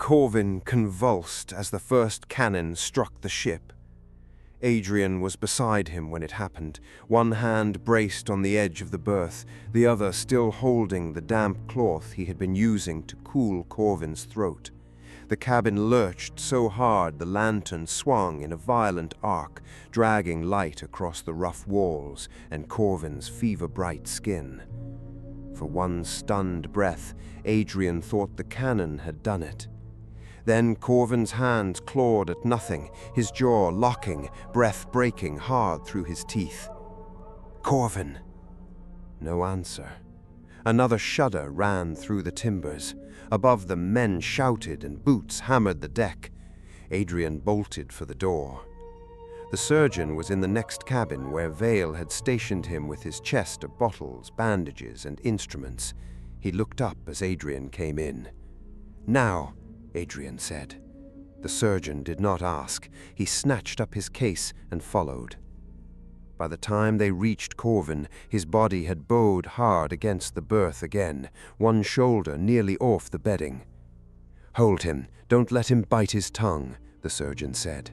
Corvin convulsed as the first cannon struck the ship. Adrian was beside him when it happened, one hand braced on the edge of the berth, the other still holding the damp cloth he had been using to cool Corvin's throat. The cabin lurched so hard the lantern swung in a violent arc, dragging light across the rough walls and Corvin's fever-bright skin. For one stunned breath, Adrian thought the cannon had done it. Then Corvin's hands clawed at nothing, his jaw locking, breath breaking hard through his teeth. "Corvin!" No answer. Another shudder ran through the timbers. Above them, men shouted and boots hammered the deck. Adrian bolted for the door. The surgeon was in the next cabin where Vale had stationed him with his chest of bottles, bandages, and instruments. He looked up as Adrian came in. "Now," Adrian said. The surgeon did not ask. He snatched up his case and followed. By the time they reached Corvin, his body had bowed hard against the berth again, one shoulder nearly off the bedding. "Hold him. Don't let him bite his tongue," the surgeon said.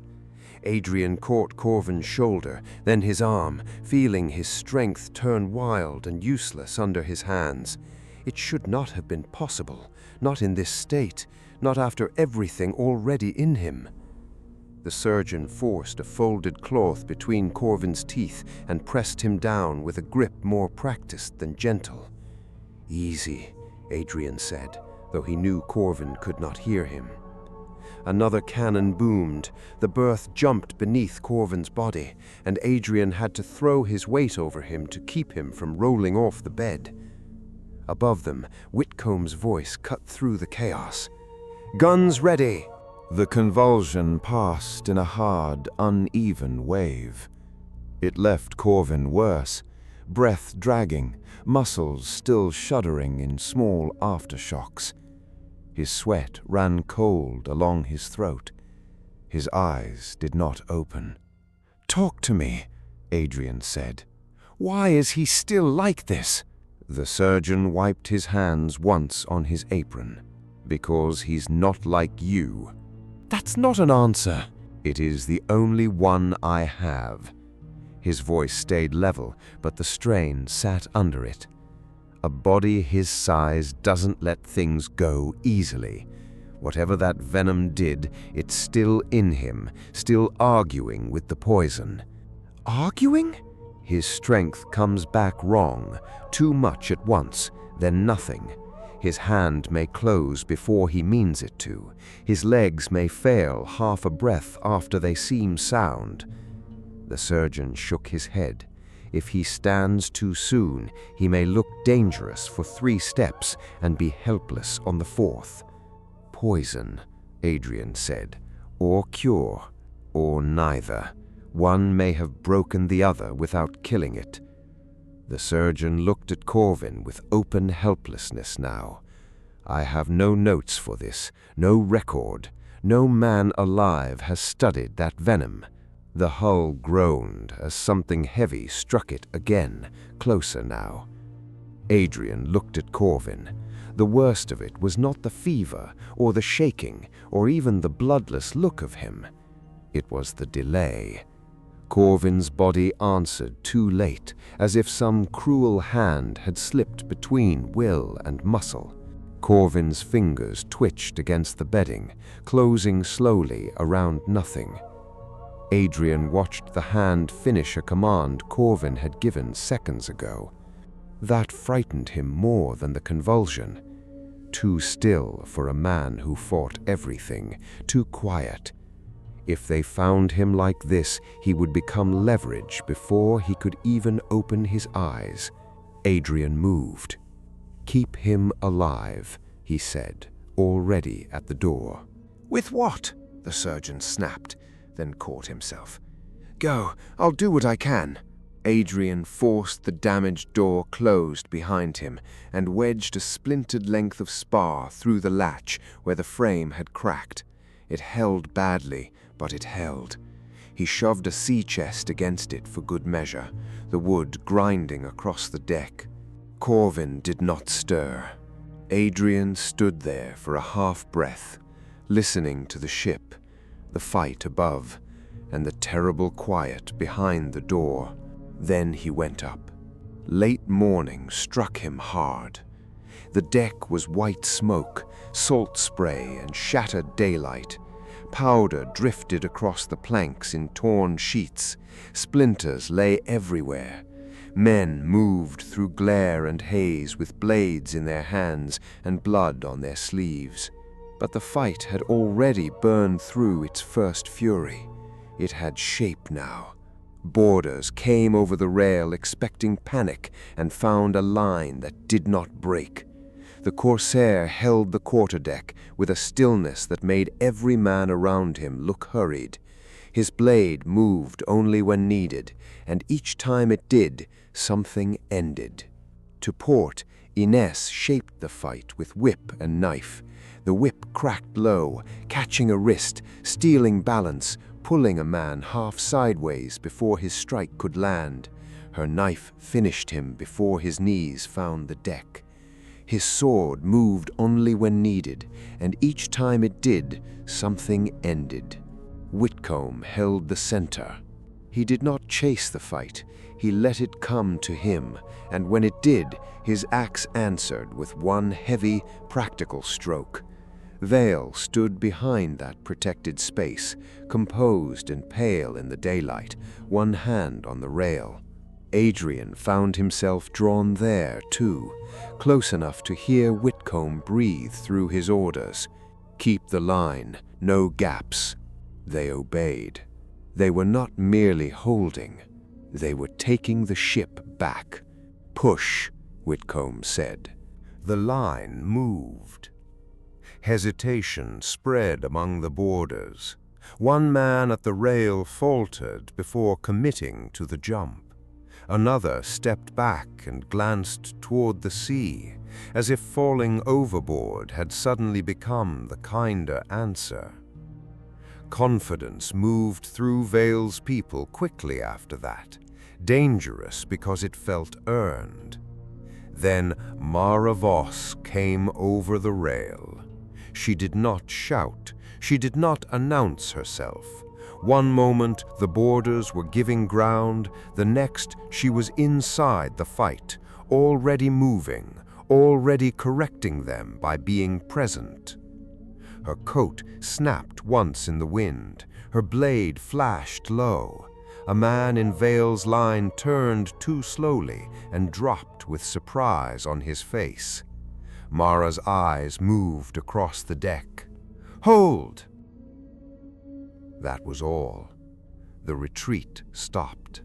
Adrian caught Corvin's shoulder, then his arm, feeling his strength turn wild and useless under his hands. It should not have been possible, not in this state, not after everything already in him. The surgeon forced a folded cloth between Corvin's teeth and pressed him down with a grip more practiced than gentle. "Easy," Adrian said, though he knew Corvin could not hear him. Another cannon boomed. The berth jumped beneath Corvin's body, and Adrian had to throw his weight over him to keep him from rolling off the bed. Above them, Whitcombe's voice cut through the chaos. "Guns ready!" The convulsion passed in a hard, uneven wave. It left Corvin worse, breath dragging, muscles still shuddering in small aftershocks. His sweat ran cold along his throat. His eyes did not open. "Talk to me," Adrian said. "Why is he still like this?" The surgeon wiped his hands once on his apron. "Because he's not like you." "That's not an answer." "It is the only one I have." His voice stayed level, but the strain sat under it. A body his size doesn't let things go easily. Whatever that venom did, it's still in him, still arguing with the poison. "Arguing?" His strength comes back wrong, too much at once, then nothing. His hand may close before he means it to. His legs may fail half a breath after they seem sound. The surgeon shook his head. If he stands too soon, he may look dangerous for 3 steps and be helpless on the 4th. "Poison," Adrian said, "or cure, or neither. One may have broken the other without killing it." The surgeon looked at Corvin with open helplessness now. "I have no notes for this, no record. No man alive has studied that venom." The hull groaned as something heavy struck it again, closer now. Adrian looked at Corvin. The worst of it was not the fever, or the shaking, or even the bloodless look of him. It was the delay. Corvin's body answered too late, as if some cruel hand had slipped between will and muscle. Corvin's fingers twitched against the bedding, closing slowly around nothing. Adrian watched the hand finish a command Corvin had given seconds ago. That frightened him more than the convulsion. Too still for a man who fought everything, too quiet. If they found him like this, he would become leverage before he could even open his eyes. Adrian moved. "Keep him alive," he said, already at the door. "With what?" the surgeon snapped, then caught himself. "Go, I'll do what I can." Adrian forced the damaged door closed behind him and wedged a splintered length of spar through the latch where the frame had cracked. It held badly, but it held. He shoved a sea chest against it for good measure, the wood grinding across the deck. Corvin did not stir. Adrian stood there for a half breath, listening to the ship, the fight above, and the terrible quiet behind the door. Then he went up. Late morning struck him hard. The deck was white smoke, salt spray, and shattered daylight. Powder drifted across the planks in torn sheets. Splinters lay everywhere. Men moved through glare and haze with blades in their hands and blood on their sleeves. But the fight had already burned through its first fury. It had shape now. Boarders came over the rail expecting panic and found a line that did not break. The Corsair held the quarterdeck with a stillness that made every man around him look hurried. His blade moved only when needed, and each time it did, something ended. To port, Inês shaped the fight with whip and knife. The whip cracked low, catching a wrist, stealing balance, pulling a man half sideways before his strike could land. Her knife finished him before his knees found the deck. His sword moved only when needed, and each time it did, something ended. Whitcombe held the center. He did not chase the fight. He let it come to him, and when it did, his axe answered with one heavy, practical stroke. Vale stood behind that protected space, composed and pale in the daylight, one hand on the rail. Adrian found himself drawn there, too, close enough to hear Whitcombe breathe through his orders. Keep the line, no gaps. They obeyed. They were not merely holding. They were taking the ship back. Push, Whitcombe said. The line moved. Hesitation spread among the boarders. One man at the rail faltered before committing to the jump. Another stepped back and glanced toward the sea, as if falling overboard had suddenly become the kinder answer. Confidence moved through Vale's people quickly after that, dangerous because it felt earned. Then Mara Voss came over the rail. She did not shout, she did not announce herself. One moment the boarders were giving ground, the next she was inside the fight, already moving, already correcting them by being present. Her coat snapped once in the wind, her blade flashed low. A man in Vale's line turned too slowly and dropped with surprise on his face. Mara's eyes moved across the deck. "Hold!" That was all. The retreat stopped.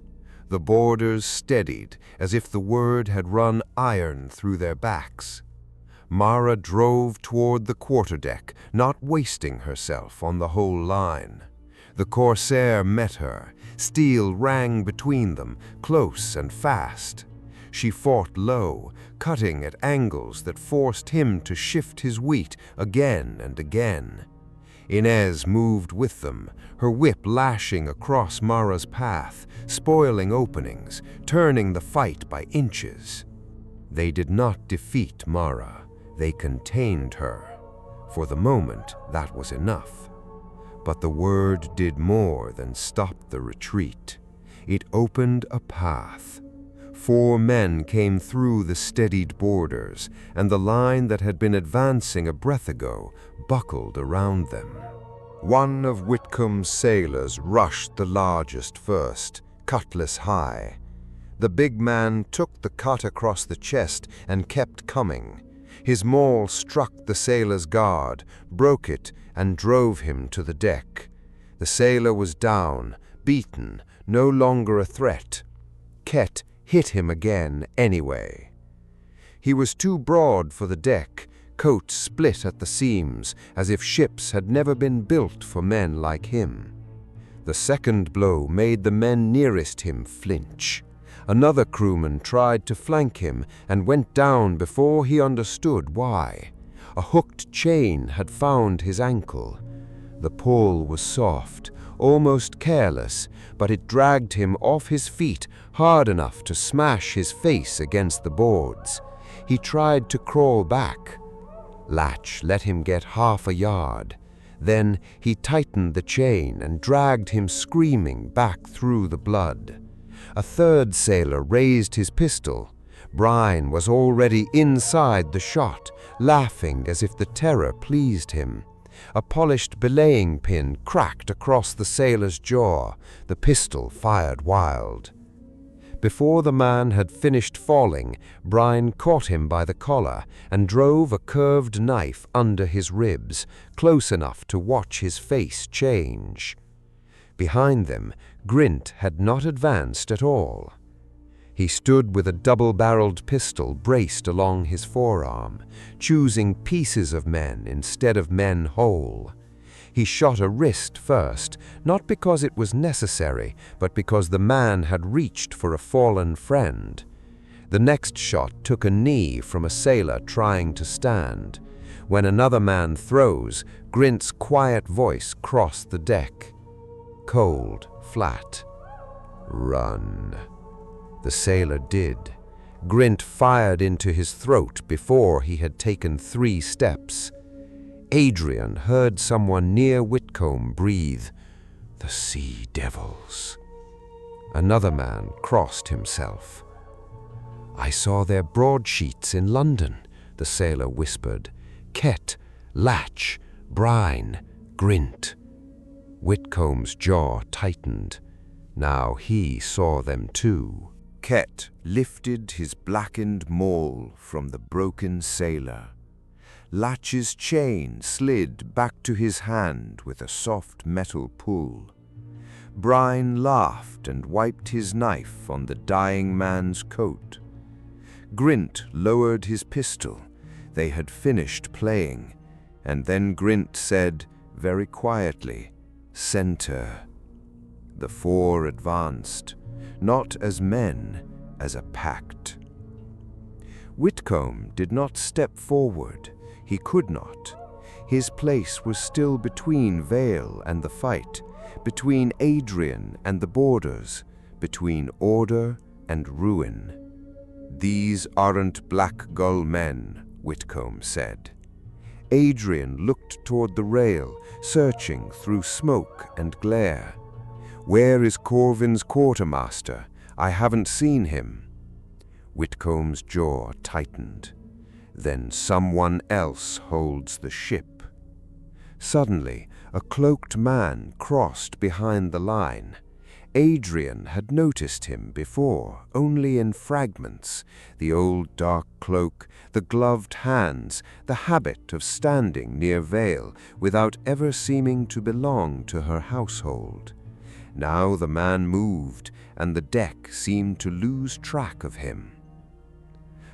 The boarders steadied, as if the word had run iron through their backs. Mara drove toward the quarterdeck, not wasting herself on the whole line. The Corsair met her. Steel rang between them, close and fast. She fought low, cutting at angles that forced him to shift his weight again and again. Inês moved with them, her whip lashing across Mara's path, spoiling openings, turning the fight by inches. They did not defeat Mara, they contained her. For the moment, that was enough. But the word did more than stop the retreat. It opened a path. 4 men came through the steadied boarders, and the line that had been advancing a breath ago buckled around them. One of Whitcombe's sailors rushed the largest first, cutlass high. The big man took the cut across the chest and kept coming. His maul struck the sailor's guard, broke it, and drove him to the deck. The sailor was down, beaten, no longer a threat. Kett hit him again anyway. He was too broad for the deck, coat split at the seams, as if ships had never been built for men like him. The second blow made the men nearest him flinch. Another crewman tried to flank him and went down before he understood why. A hooked chain had found his ankle. The pull was soft, almost careless, but it dragged him off his feet hard enough to smash his face against the boards. He tried to crawl back. Latch let him get half a yard. Then he tightened the chain and dragged him screaming back through the blood. A third sailor raised his pistol. Brine was already inside the shot, laughing as if the terror pleased him. A polished belaying pin cracked across the sailor's jaw. The pistol fired wild. Before the man had finished falling, Brine caught him by the collar and drove a curved knife under his ribs, close enough to watch his face change. Behind them, Grint had not advanced at all. He stood with a double-barreled pistol braced along his forearm, choosing pieces of men instead of men whole. He shot a wrist first, not because it was necessary, but because the man had reached for a fallen friend. The next shot took a knee from a sailor trying to stand. When another man throws, Grint's quiet voice crossed the deck. Cold, flat. Run. The sailor did. Grint fired into his throat before he had taken 3 steps. Adrian heard someone near Whitcombe breathe, "The sea devils." Another man crossed himself. "I saw their broadsheets in London," the sailor whispered. "Kett, Latch, Brine, Grint." Whitcombe's jaw tightened. Now he saw them too. Kett lifted his blackened maul from the broken sailor. Latch's chain slid back to his hand with a soft metal pull. Brine laughed and wiped his knife on the dying man's coat. Grint lowered his pistol. They had finished playing, and then Grint said, very quietly, "Center." The 4 advanced, not as men, as a pact. Whitcombe did not step forward. He could not. His place was still between Vale and the fight, between Adrian and the borders, between order and ruin. "These aren't Black Gull men," Whitcombe said. Adrian looked toward the rail, searching through smoke and glare. "Where is Corvin's quartermaster? I haven't seen him." Whitcomb's jaw tightened. "Then someone else holds the ship." Suddenly, a cloaked man crossed behind the line. Adrian had noticed him before, only in fragments. The old dark cloak, the gloved hands, the habit of standing near Vale without ever seeming to belong to her household. Now the man moved, and the deck seemed to lose track of him.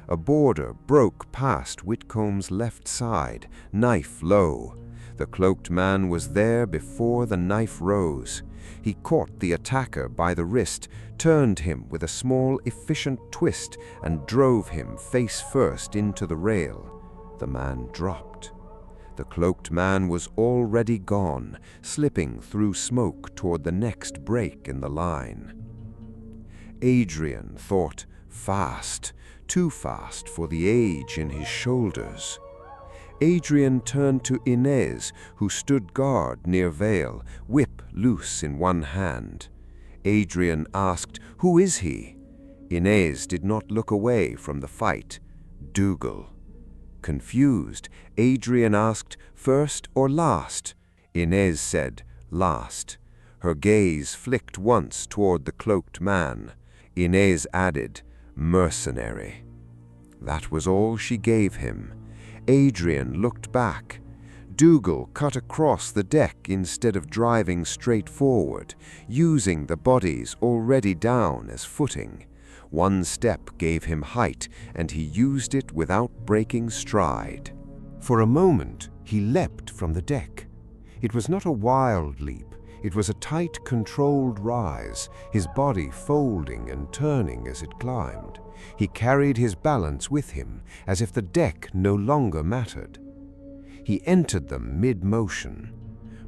A boarder broke past Whitcomb's left side, knife low. The cloaked man was there before the knife rose. He caught the attacker by the wrist, turned him with a small, efficient twist, and drove him face first into the rail. The man dropped. The cloaked man was already gone, slipping through smoke toward the next break in the line. Adrian thought, fast, too fast for the age in his shoulders. Adrian turned to Inês, who stood guard near Vale, whip loose in one hand. Adrian asked, "Who is he?" Inês did not look away from the fight. "Dougal." Confused, Adrian asked, "First or last?" Inês said, "Last." Her gaze flicked once toward the cloaked man. Inês added, "Mercenary." That was all she gave him. Adrian looked back. Dougal cut across the deck instead of driving straight forward, using the bodies already down as footing. One step gave him height, and he used it without breaking stride. For a moment, he leapt from the deck. It was not a wild leap. It was a tight, controlled rise, his body folding and turning as it climbed. He carried his balance with him, as if the deck no longer mattered. He entered them mid-motion.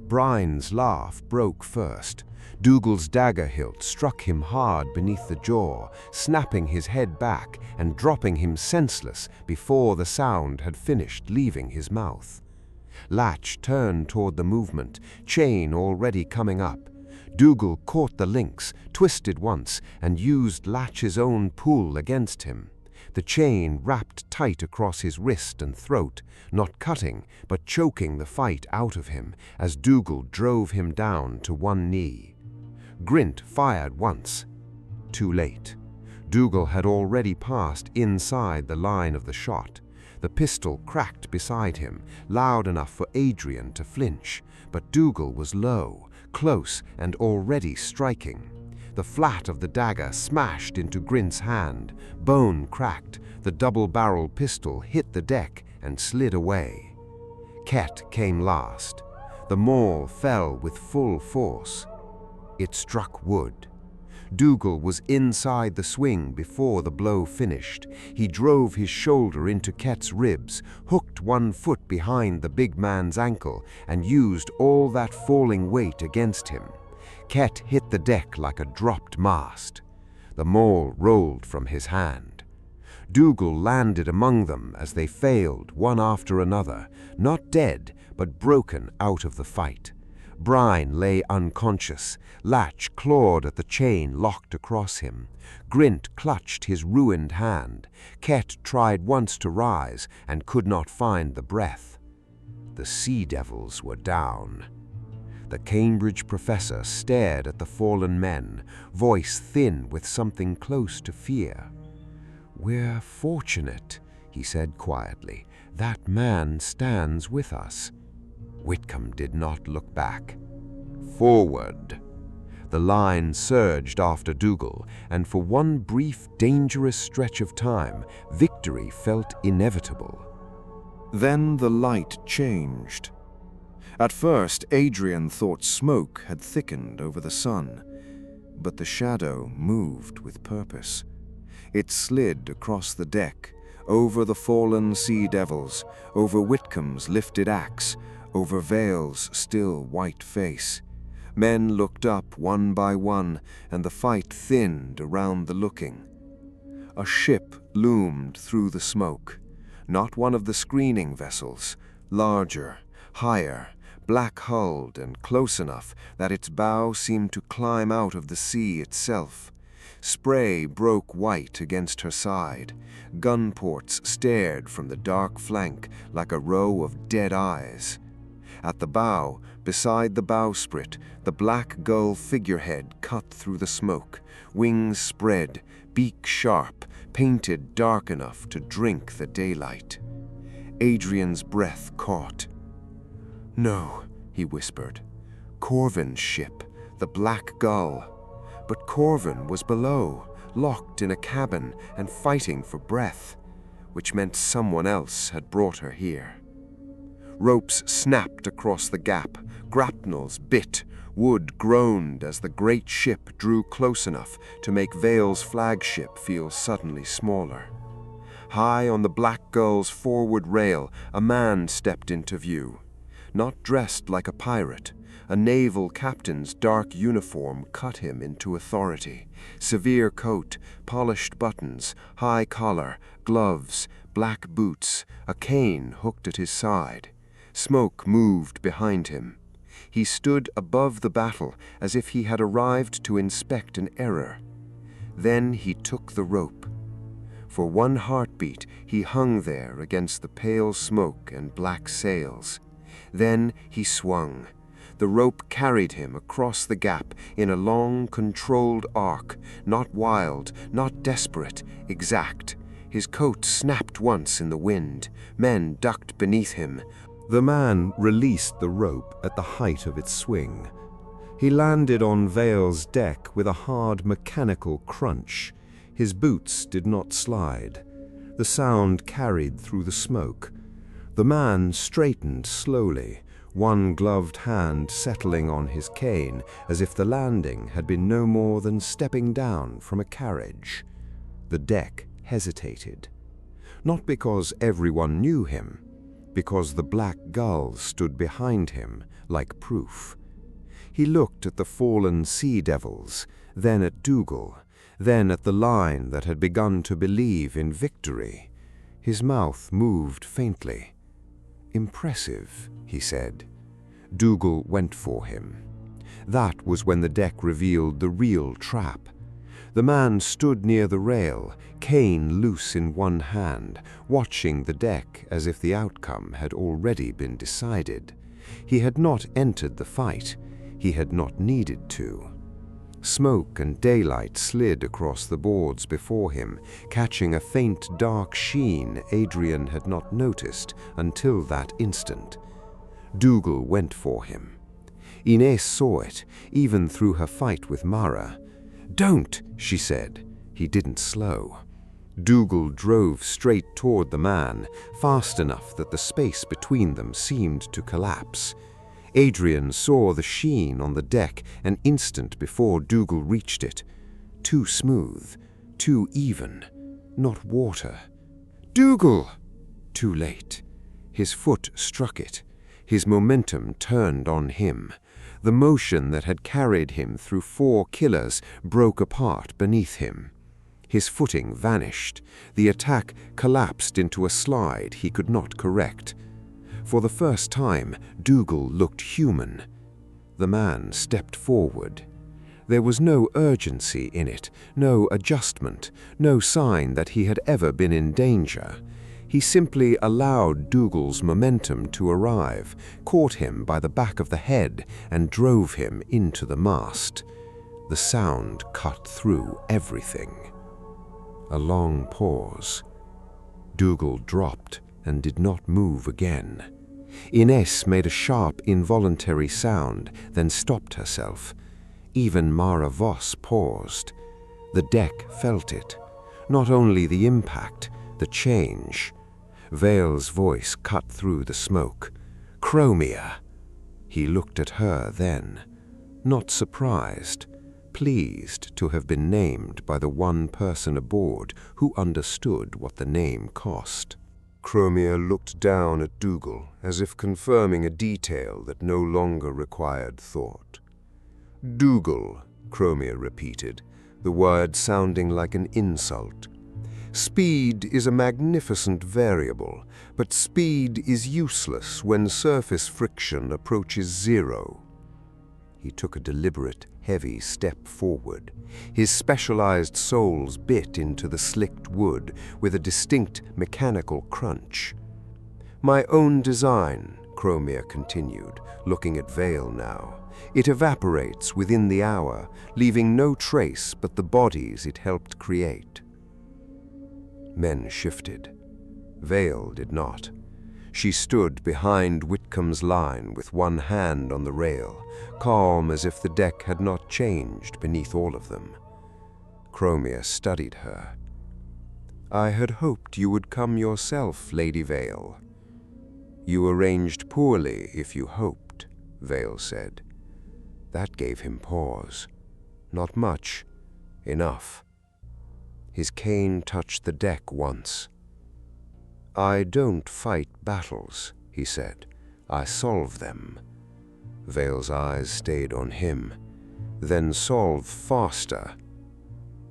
Brine's laugh broke first. Dougal's dagger hilt struck him hard beneath the jaw, snapping his head back and dropping him senseless before the sound had finished leaving his mouth. Latch turned toward the movement, chain already coming up. Dougal caught the links, twisted once, and used Latch's own pull against him. The chain wrapped tight across his wrist and throat, not cutting, but choking the fight out of him as Dougal drove him down to one knee. Grint fired once. Too late. Dougal had already passed inside the line of the shot. The pistol cracked beside him, loud enough for Adrian to flinch, but Dougal was low, close, and already striking. The flat of the dagger smashed into Grint's hand, bone cracked, the double-barrel pistol hit the deck and slid away. Kett came last. The maul fell with full force. It struck wood. Dougal was inside the swing before the blow finished. He drove his shoulder into Kett's ribs, hooked one foot behind the big man's ankle, and used all that falling weight against him. Kett hit the deck like a dropped mast. The maul rolled from his hand. Dougal landed among them as they failed one after another, not dead, but broken out of the fight. Brine lay unconscious. Latch clawed at the chain locked across him. Grint clutched his ruined hand. Kett tried once to rise and could not find the breath. The sea devils were down. The Cambridge professor stared at the fallen men, voice thin with something close to fear. "We're fortunate," he said quietly. "That man stands with us." Whitcombe did not look back. Forward! The line surged after Dougal, and for one brief, dangerous stretch of time, victory felt inevitable. Then the light changed. At first, Adrian thought smoke had thickened over the sun, but the shadow moved with purpose. It slid across the deck, over the fallen sea devils, over Whitcombe's lifted axe, over Vale's still white face. Men looked up one by one, and the fight thinned around the looking. A ship loomed through the smoke, not one of the screening vessels, larger, higher, black-hulled and close enough that its bow seemed to climb out of the sea itself. Spray broke white against her side. Gun ports stared from the dark flank like a row of dead eyes. At the bow, beside the bowsprit, the Black Gull figurehead cut through the smoke, wings spread, beak sharp, painted dark enough to drink the daylight. Adrian's breath caught. "No," he whispered. "Corvin's ship, the Black Gull." But Corvin was below, locked in a cabin and fighting for breath, which meant someone else had brought her here. Ropes snapped across the gap, grapnels bit, wood groaned as the great ship drew close enough to make Vale's flagship feel suddenly smaller. High on the Black Gull's forward rail, a man stepped into view. Not dressed like a pirate, a naval captain's dark uniform cut him into authority. Severe coat, polished buttons, high collar, gloves, black boots, a cane hooked at his side. Smoke moved behind him. He stood above the battle as if he had arrived to inspect an error. Then he took the rope. For one heartbeat, he hung there against the pale smoke and black sails. Then he swung. The rope carried him across the gap in a long, controlled arc, not wild, not desperate, exact. His coat snapped once in the wind. Men ducked beneath him. The man released the rope at the height of its swing. He landed on Vale's deck with a hard mechanical crunch. His boots did not slide. The sound carried through the smoke. The man straightened slowly, one gloved hand settling on his cane as if the landing had been no more than stepping down from a carriage. The deck hesitated. Not because everyone knew him, because the Black Gull stood behind him like proof. He looked at the fallen sea devils, then at Dougal, then at the line that had begun to believe in victory. His mouth moved faintly. "Impressive," he said. Dougal went for him. That was when the deck revealed the real trap. The man stood near the rail, cane loose in one hand, watching the deck as if the outcome had already been decided. He had not entered the fight. He had not needed to. Smoke and daylight slid across the boards before him, catching a faint dark sheen Adrian had not noticed until that instant. Dougal went for him. Inês saw it, even through her fight with Mara. "Don't," she said. He didn't slow. Dougal drove straight toward the man, fast enough that the space between them seemed to collapse. Adrian saw the sheen on the deck an instant before Dougal reached it. Too smooth, too even, not water. "Dougal!" Too late. His foot struck it. His momentum turned on him. The motion that had carried him through 4 killers broke apart beneath him. His footing vanished. The attack collapsed into a slide he could not correct. For the first time, Dougal looked human. The man stepped forward. There was no urgency in it, no adjustment, no sign that he had ever been in danger. He simply allowed Dougal's momentum to arrive, caught him by the back of the head, and drove him into the mast. The sound cut through everything. A long pause. Dougal dropped and did not move again. Inês made a sharp, involuntary sound, then stopped herself. Even Mara Voss paused. The deck felt it. Not only the impact, the change. Vale's voice cut through the smoke. "Crowmere!" He looked at her then, not surprised, pleased to have been named by the one person aboard who understood what the name cost. Crowmere looked down at Dougal, as if confirming a detail that no longer required thought. "Dougal," Crowmere repeated, the word sounding like an insult. "Speed is a magnificent variable, but speed is useless when surface friction approaches 0. He took a deliberate, heavy step forward. His specialized soles bit into the slicked wood with a distinct mechanical crunch. "My own design," Crowmere continued, looking at Vale now. "It evaporates within the hour, leaving no trace but the bodies it helped create." Men shifted. Vale did not. She stood behind Whitcombe's line with one hand on the rail, calm as if the deck had not changed beneath all of them. Crowmere studied her. "I had hoped you would come yourself, Lady Vale." "You arranged poorly if you hoped," Vale said. That gave him pause. Not much. Enough. His cane touched the deck once. "I don't fight battles," he said. "I solve them." Vale's eyes stayed on him. "Then solve faster."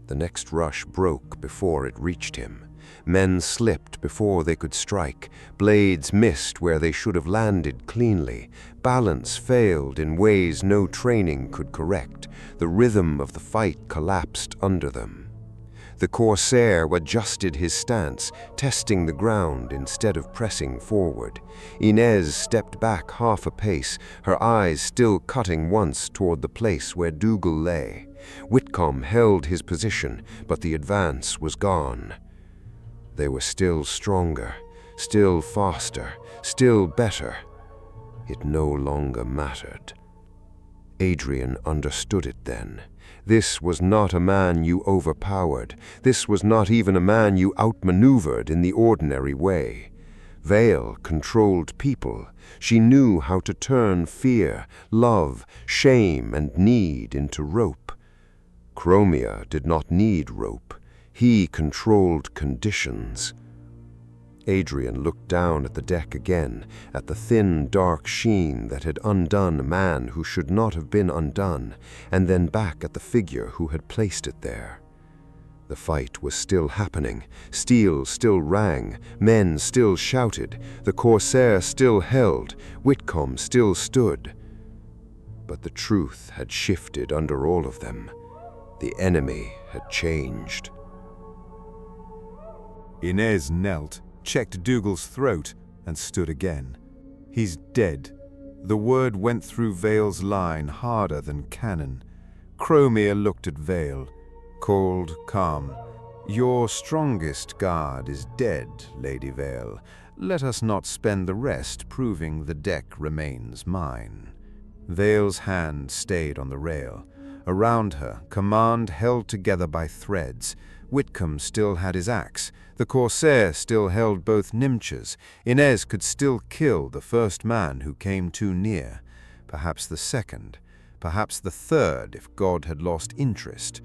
The next rush broke before it reached him. Men slipped before they could strike. Blades missed where they should have landed cleanly. Balance failed in ways no training could correct. The rhythm of the fight collapsed under them. The Corsair adjusted his stance, testing the ground instead of pressing forward. Inês stepped back half a pace, her eyes still cutting once toward the place where Dougal lay. Whitcombe held his position, but the advance was gone. They were still stronger, still faster, still better. It no longer mattered. Adrian understood it then. This was not a man you overpowered. This was not even a man you outmaneuvered in the ordinary way. Vale controlled people. She knew how to turn fear, love, shame, and need into rope. Crowmere did not need rope. He controlled conditions. Adrian looked down at the deck again, at the thin, dark sheen that had undone a man who should not have been undone, and then back at the figure who had placed it there. The fight was still happening, steel still rang, men still shouted, the Corsair still held, Whitcombe still stood. But the truth had shifted under all of them. The enemy had changed. Inês knelt, checked Dougal's throat, and stood again. He's dead. The word went through Vale's line harder than cannon. Crowmere looked at Vale, cold, calm. Your strongest guard is dead, Lady Vale. Let us not spend the rest proving the deck remains mine. Vale's hand stayed on the rail. Around her, command held together by threads. Whitcombe still had his axe. The Corsair still held both nimches. Inês could still kill the first man who came too near. Perhaps the second. Perhaps the third if God had lost interest.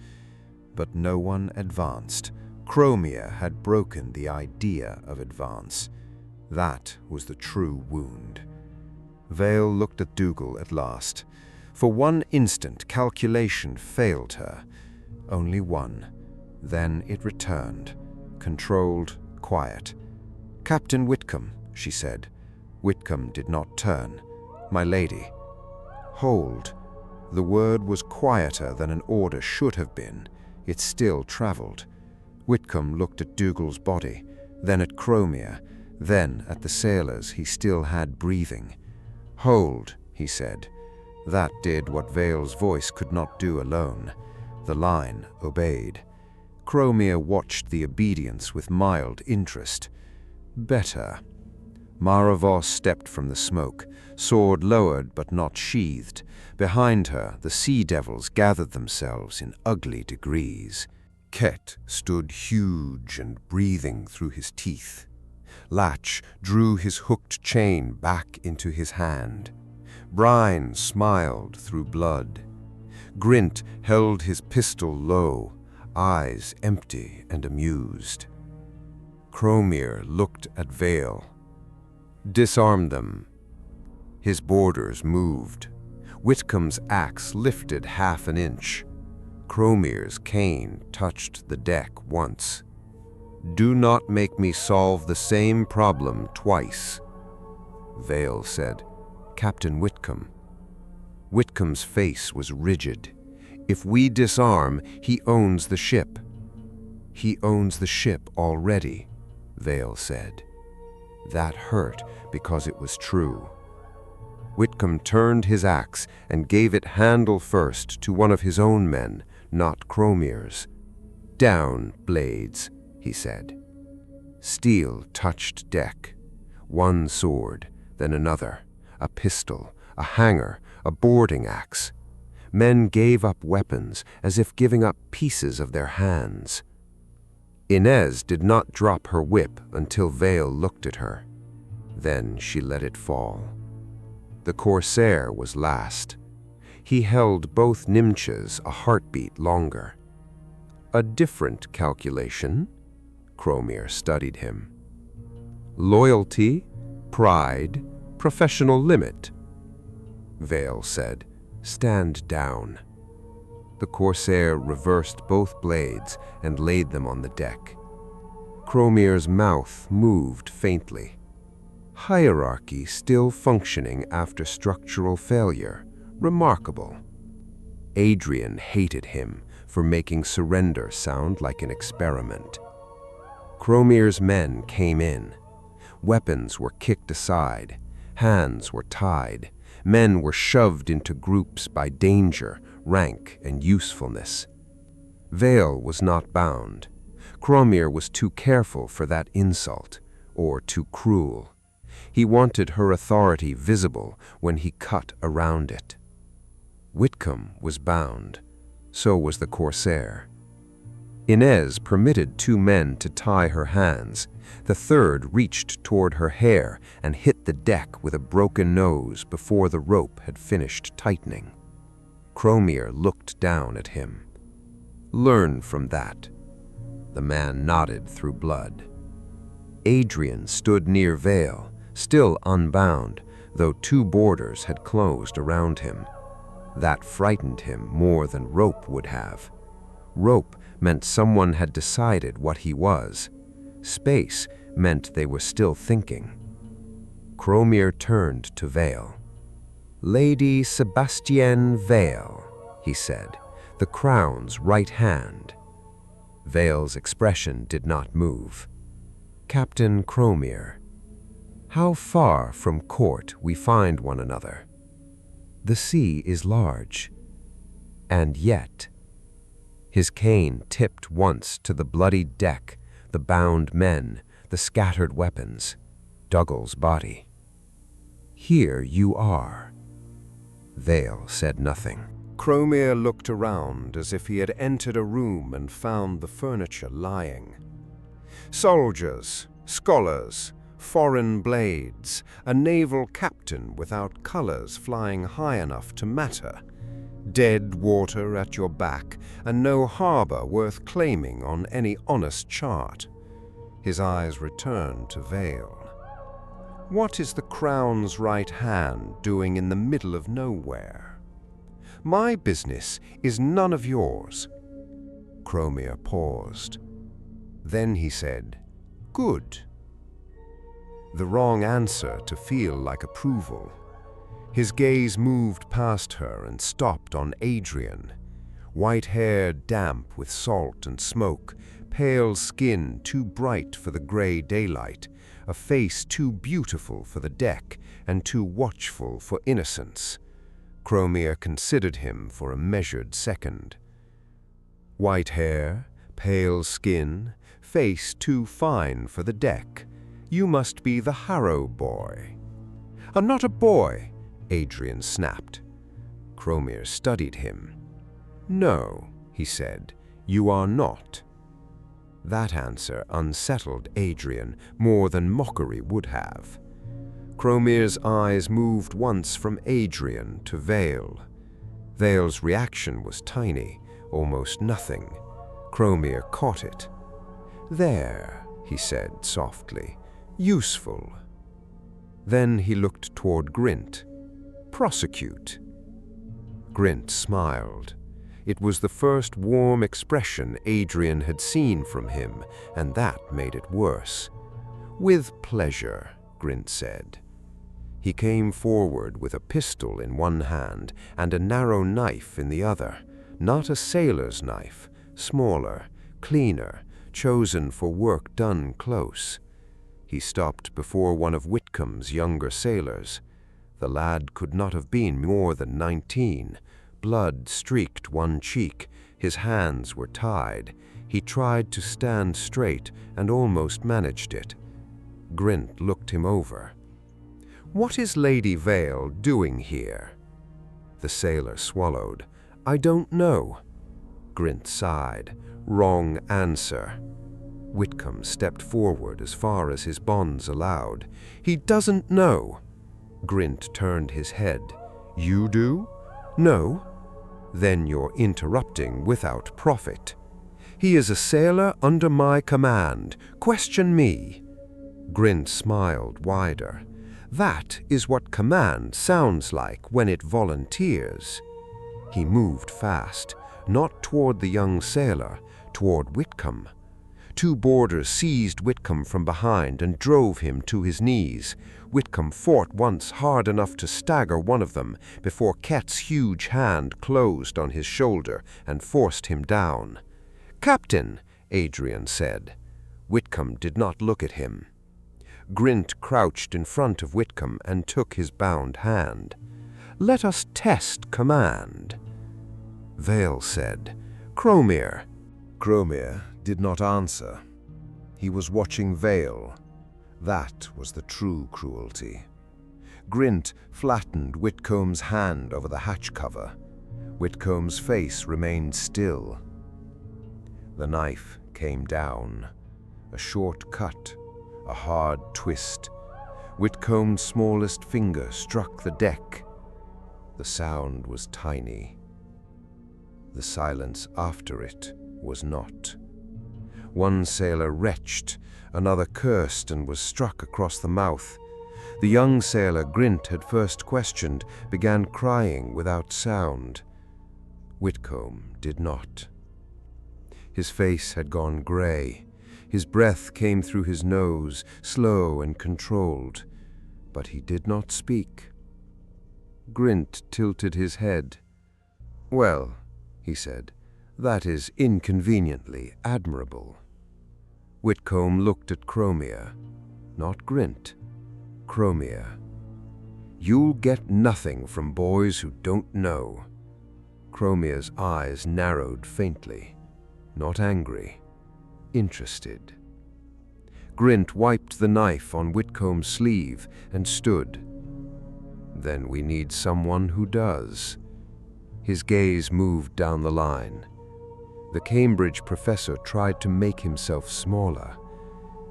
But no one advanced. Crowmere had broken the idea of advance. That was the true wound. Vale looked at Dougal at last. For one instant, calculation failed her. Only one. Then it returned, controlled, quiet. "Captain Whitcombe," she said. Whitcombe did not turn. "My lady." "Hold." The word was quieter than an order should have been. It still travelled. Whitcombe looked at Dougal's body, then at Crowmere, then at the sailors he still had breathing. "Hold," he said. That did what Vale's voice could not do alone. The line obeyed. Crowmere watched the obedience with mild interest. Better. Maravos stepped from the smoke, sword lowered but not sheathed. Behind her, the sea devils gathered themselves in ugly degrees. Kett stood huge and breathing through his teeth. Latch drew his hooked chain back into his hand. Brine smiled through blood. Grint held his pistol low, eyes empty and amused. Crowmere looked at Vale. "Disarm them." His borders moved. Whitcombe's axe lifted half an inch. Crowmere's cane touched the deck once. "Do not make me solve the same problem twice." Vale said, "Captain Whitcombe." Whitcombe's face was rigid. "If we disarm, he owns the ship." "He owns the ship already," Vale said. That hurt because it was true. Whitcombe turned his axe and gave it handle first to one of his own men, not Crowmere's. "Down, blades," he said. Steel touched deck. One sword, then another, a pistol, a hanger, a boarding axe. Men gave up weapons as if giving up pieces of their hands. Inês did not drop her whip until Vale looked at her. Then she let it fall. The Corsair was last. He held both nimches a heartbeat longer. "A different calculation?" Crowmere studied him. "Loyalty, pride, professional limit." Vale said, "Stand down." The Corsair reversed both blades and laid them on the deck. Crowmere's mouth moved faintly. Hierarchy still functioning after structural failure. Remarkable. Adrian hated him for making surrender sound like an experiment. Crowmere's men came in. Weapons were kicked aside. Hands were tied. Men were shoved into groups by danger, rank, and usefulness. Vale was not bound. Crowmere was too careful for that insult, or too cruel. He wanted her authority visible when he cut around it. Whitcombe was bound. So was the Corsair. Inês permitted two men to tie her hands. The third reached toward her hair and hit the deck with a broken nose before the rope had finished tightening. Crowmere looked down at him. "Learn from that." The man nodded through blood. Adrian stood near Vale, still unbound, though two borders had closed around him. That frightened him more than rope would have. Rope meant someone had decided what he was. Space meant they were still thinking. Crowmere turned to Vale. "Lady Sebastienne Vale," he said, "the Crown's right hand." Vale's expression did not move. "Captain Crowmere, how far from court we find one another. The sea is large, and yet—" His cane tipped once to the bloodied deck, the bound men, the scattered weapons, Dougal's body. "Here you are." Vale said nothing. Crowmere looked around as if he had entered a room and found the furniture lying. Soldiers, scholars, foreign blades, a naval captain without colors flying high enough to matter, dead water at your back, and no harbor worth claiming on any honest chart. His eyes returned to Vale. "What is the Crown's right hand doing in the middle of nowhere? My business is none of yours." Crowmere paused. Then he said, "Good." The wrong answer to feel like approval. His gaze moved past her and stopped on Adrian. White hair damp with salt and smoke, pale skin too bright for the gray daylight, a face too beautiful for the deck and too watchful for innocence. Crowmere considered him for a measured second. White hair, pale skin, face too fine for the deck. You must be the Harrow boy. "I'm not a boy," Adrian snapped. Crowmere studied him. "No," he said, "you are not." That answer unsettled Adrian more than mockery would have. Crowmere's eyes moved once from Adrian to Vale. Vale's reaction was tiny, almost nothing. Crowmere caught it. "There," he said softly, "useful." Then he looked toward Grint. "Prosecute." Grint smiled. It was the first warm expression Adrian had seen from him, and that made it worse. "With pleasure," Grint said. He came forward with a pistol in one hand and a narrow knife in the other, not a sailor's knife, smaller, cleaner, chosen for work done close. He stopped before one of Whitcombe's younger sailors. The lad could not have been more than 19. Blood streaked one cheek. His hands were tied. He tried to stand straight and almost managed it. Grint looked him over. "What is Lady Vale doing here?" The sailor swallowed. "I don't know." Grint sighed. "Wrong answer." Whitcombe stepped forward as far as his bonds allowed. "He doesn't know." Grint turned his head. "You do?" "No." "Then you're interrupting without profit." "He is a sailor under my command. Question me." Grint smiled wider. "That is what command sounds like when it volunteers." He moved fast, not toward the young sailor, toward Whitcombe. Two boarders seized Whitcombe from behind and drove him to his knees. Whitcombe fought once hard enough to stagger one of them before Kett's huge hand closed on his shoulder and forced him down. "Captain," Adrian said. Whitcombe did not look at him. Grint crouched in front of Whitcombe and took his bound hand. "Let us test command." Vale said, "Crowmere." Crowmere did not answer. He was watching Vale. That was the true cruelty. Grint flattened Whitcombe's hand over the hatch cover. Whitcombe's face remained still. The knife came down. A short cut, a hard twist. Whitcombe's smallest finger struck the deck. The sound was tiny. The silence after it was not. One sailor retched, another cursed and was struck across the mouth. The young sailor Grint had first questioned began crying without sound. Whitcombe did not. His face had gone grey. His breath came through his nose, slow and controlled, but he did not speak. Grint tilted his head. "Well," he said, "that is inconveniently admirable." Whitcombe looked at Crowmere. Not Grint. Crowmere. "You'll get nothing from boys who don't know." Crowmere's eyes narrowed faintly. Not angry. Interested. Grint wiped the knife on Whitcombe's sleeve and stood. "Then we need someone who does." His gaze moved down the line. The Cambridge professor tried to make himself smaller.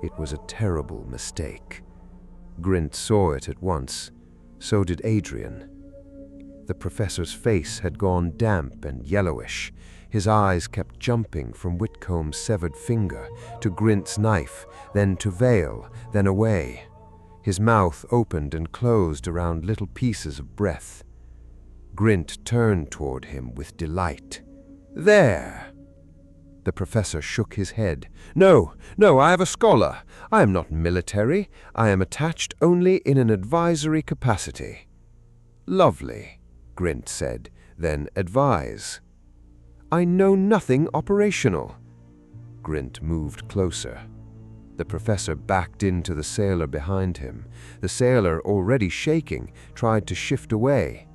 It was a terrible mistake. Grint saw it at once. So did Adrian. The professor's face had gone damp and yellowish. His eyes kept jumping from Whitcombe's severed finger to Grint's knife, then to Vale, then away. His mouth opened and closed around little pieces of breath. Grint turned toward him with delight. "There!" The professor shook his head. No, I have a scholar. I am not military. I am attached only in an advisory capacity." "Lovely," Grint said. "Then advise." "I know nothing operational." Grint moved closer. The professor backed into the sailor behind him. The sailor, already shaking, tried to shift away.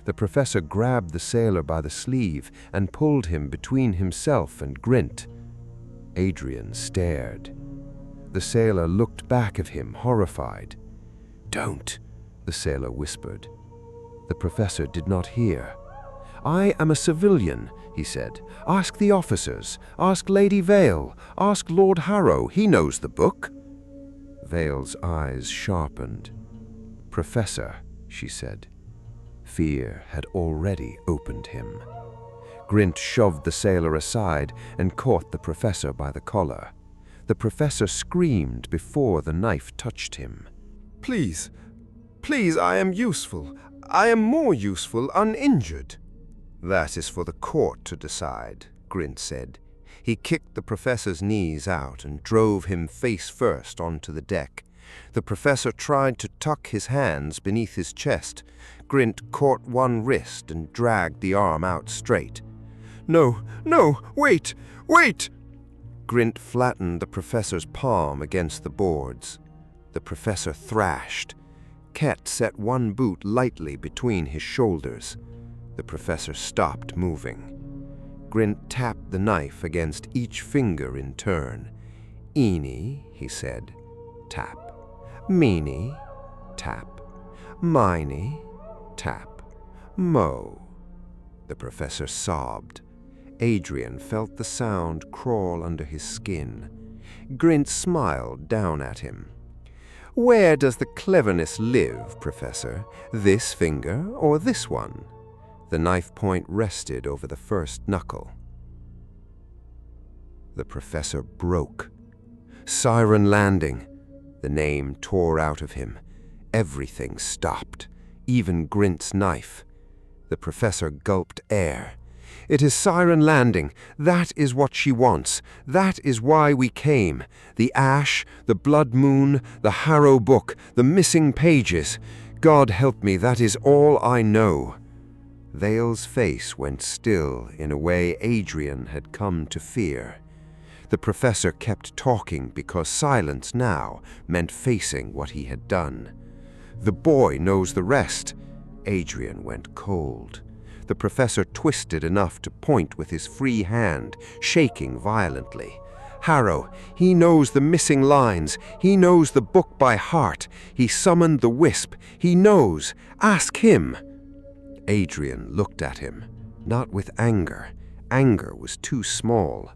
The professor grabbed the sailor by the sleeve and pulled him between himself and Grint. Adrian stared. The sailor looked back at him, horrified. "Don't," the sailor whispered. The professor did not hear. "I am a civilian," he said. "Ask the officers. Ask Lady Vale. Ask Lord Harrow. He knows the book." Vale's eyes sharpened. "Professor," she said. Fear had already opened him. Grint shoved the sailor aside and caught the professor by the collar. The professor screamed before the knife touched him. Please, I am useful. I am more useful uninjured." "That is for the court to decide," Grint said. He kicked the professor's knees out and drove him face first onto the deck. The professor tried to tuck his hands beneath his chest. Grint caught one wrist and dragged the arm out straight. No, wait! Grint flattened the professor's palm against the boards. The professor thrashed. Kett set one boot lightly between his shoulders. The professor stopped moving. Grint tapped the knife against each finger in turn. "Eenie," he said. Tap. "Meenie." Tap. "Miney." Tap. "Mo." The professor sobbed. Adrian felt the sound crawl under his skin. Grint smiled down at him. "Where does the cleverness live, Professor? This finger or this one?" The knife point rested over the first knuckle. The professor broke. Siren Landing. The name tore out of him. Everything stopped, even Grint's knife. The professor gulped air. "It is Siren Landing. That is what she wants. That is why we came. The ash, the blood moon, the Harrow book, the missing pages. God help me, that is all I know." Vale's face went still in a way Adrian had come to fear. The professor kept talking because silence now meant facing what he had done. "The boy knows the rest." Adrian went cold. The professor twisted enough to point with his free hand, shaking violently. "Harrow, he knows the missing lines. He knows the book by heart. He summoned the wisp. He knows. Ask him." Adrian looked at him, not with anger. Anger was too small.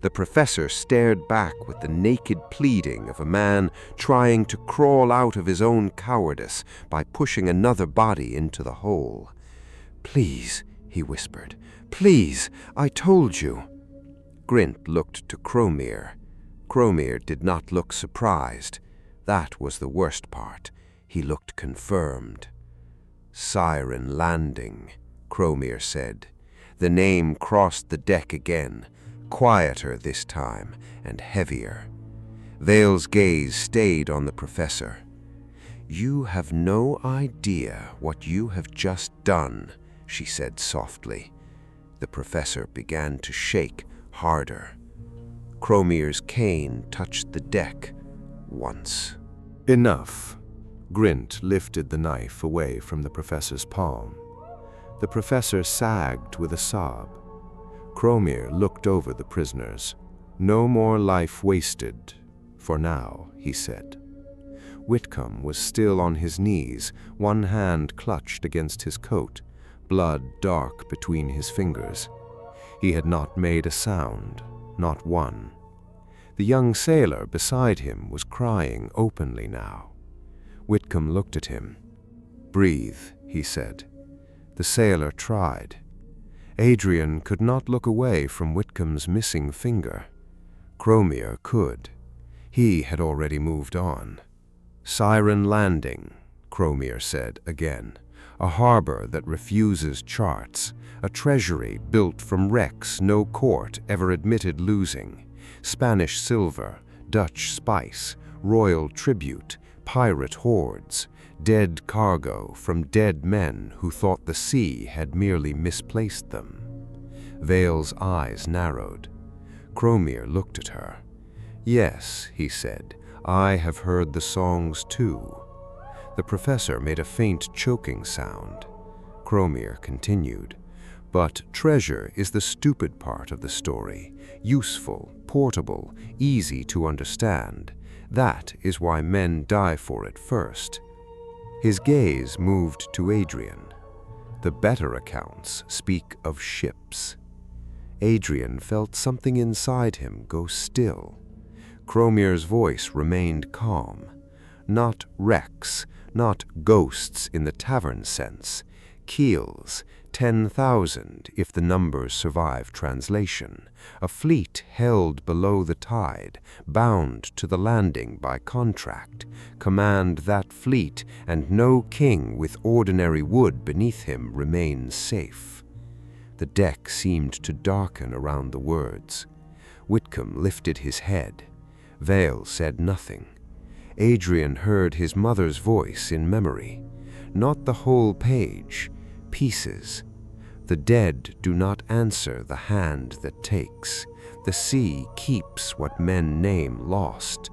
The professor stared back with the naked pleading of a man trying to crawl out of his own cowardice by pushing another body into the hole. "Please," he whispered. "Please, I told you." Grint looked to Crowmere. Crowmere did not look surprised. That was the worst part. He looked confirmed. "Siren Landing," Crowmere said. The name crossed the deck again. quieter this time and heavier. Vale's gaze stayed on the professor. "You have no idea what you have just done," she said softly. The professor began to shake harder. Crowmere's cane touched the deck once. Enough. Grint lifted the knife away from the professor's palm. The professor sagged with a sob. Crowmere looked over the prisoners. "No more life wasted, for now," he said. Whitcombe was still on his knees, one hand clutched against his coat, blood dark between his fingers. He had not made a sound, not one. The young sailor beside him was crying openly now. Whitcombe looked at him. "Breathe," he said. The sailor tried. Adrian could not look away from Whitcombe's missing finger. Crowmere could. He had already moved on. "Siren Landing," Crowmere said again. "A harbor that refuses charts. A treasury built from wrecks no court ever admitted losing. Spanish silver, Dutch spice, royal tribute, pirate hordes, dead cargo from dead men who thought the sea had merely misplaced them." Vale's eyes narrowed. Crowmere looked at her. "Yes," he said, "I have heard the songs too." The professor made a faint choking sound. Crowmere continued. "But treasure is the stupid part of the story. Useful, portable, easy to understand. That is why men die for it first." His gaze moved to Adrian. "The better accounts speak of ships." Adrian felt something inside him go still. Crowmere's voice remained calm. "Not wrecks, not ghosts in the tavern sense. Keels, 10,000 if the numbers survive translation. A fleet held below the tide, bound to the landing by contract. Command that fleet, and no king with ordinary wood beneath him remains safe." The deck seemed to darken around the words. Whitcombe lifted his head. Vale said nothing. Adrian heard his mother's voice in memory. Not the whole page, pieces. "The dead do not answer the hand that takes. The sea keeps what men name lost."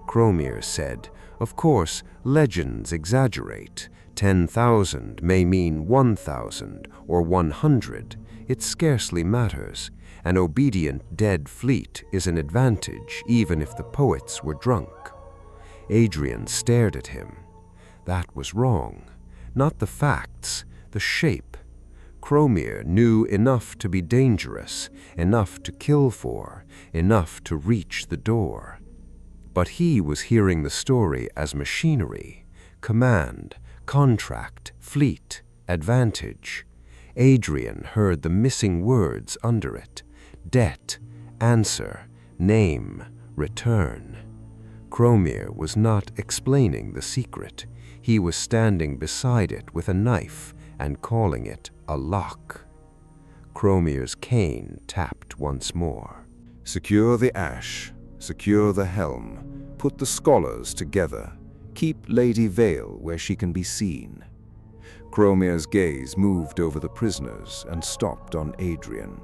Crowmere said, "Of course, legends exaggerate. 10,000 may mean 1,000 or 100. It scarcely matters. An obedient dead fleet is an advantage, even if the poets were drunk." Adrian stared at him. That was wrong. Not the facts, the shape. Crowmere knew enough to be dangerous, enough to kill for, enough to reach the door. But he was hearing the story as machinery, command, contract, fleet, advantage. Adrian heard the missing words under it: debt, answer, name, return. Crowmere was not explaining the secret. He was standing beside it with a knife and calling it a lock. Crowmere's cane tapped once more. "Secure the ash, secure the helm, put the scholars together, keep Lady Vale where she can be seen." Crowmere's gaze moved over the prisoners and stopped on Adrian.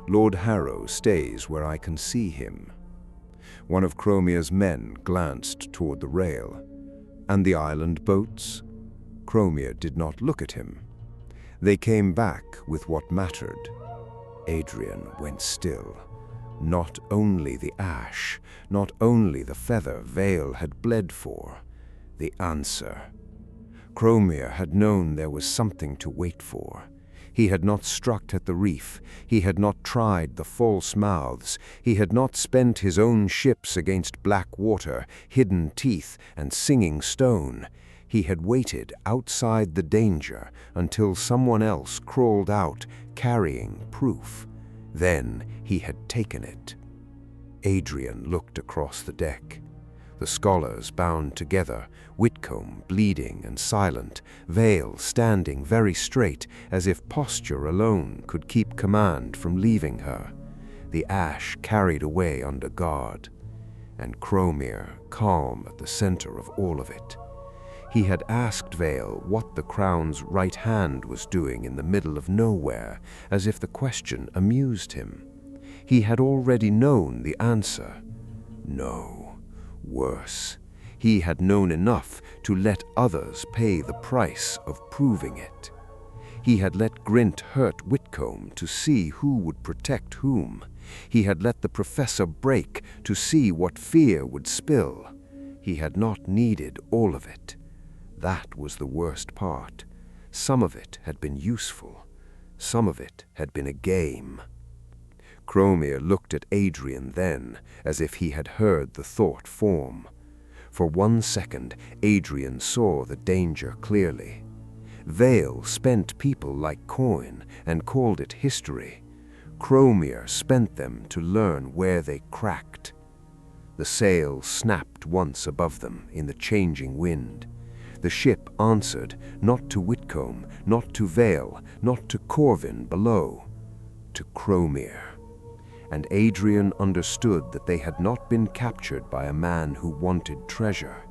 "Lord Harrow stays where I can see him." One of Crowmere's men glanced toward the rail. "And the island boats?" Crowmere did not look at him. They came back with what mattered. Adrian went still. Not only the ash, not only the feather Vale had bled for. The answer. Crowmere had known there was something to wait for. He had not struck at the reef. He had not tried the false mouths. He had not spent his own ships against black water, hidden teeth, and singing stone. He had waited outside the danger until someone else crawled out, carrying proof. Then he had taken it. Adrian looked across the deck. The scholars bound together, Whitcombe bleeding and silent, Vale standing very straight, as if posture alone could keep command from leaving her. the ash carried away under guard, and Crowmere calm at the center of all of it. He had asked Vale what the Crown's right hand was doing in the middle of nowhere, as if the question amused him. He had already known the answer. No, worse. He had known enough to let others pay the price of proving it. He had let Grint hurt Whitcombe to see who would protect whom. He had let the professor break to see what fear would spill. He had not needed all of it. That was the worst part. Some of it had been useful. Some of it had been a game. Crowmere looked at Adrian then, as if he had heard the thought form. For 1 second, Adrian saw the danger clearly. Vale spent people like coin and called it history. Crowmere spent them to learn where they cracked. The sail snapped once above them in the changing wind. The ship answered, not to Whitcombe, not to Vale, not to Corvin below, to Crowmere. And Adrian understood that they had not been captured by a man who wanted treasure.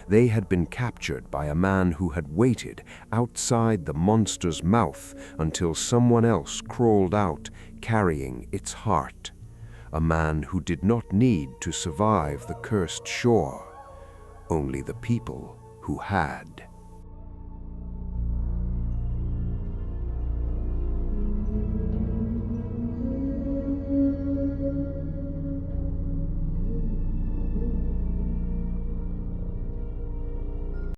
They had been captured by a man who had waited outside the monster's mouth until someone else crawled out carrying its heart. A man who did not need to survive the cursed shore. Only the people who had.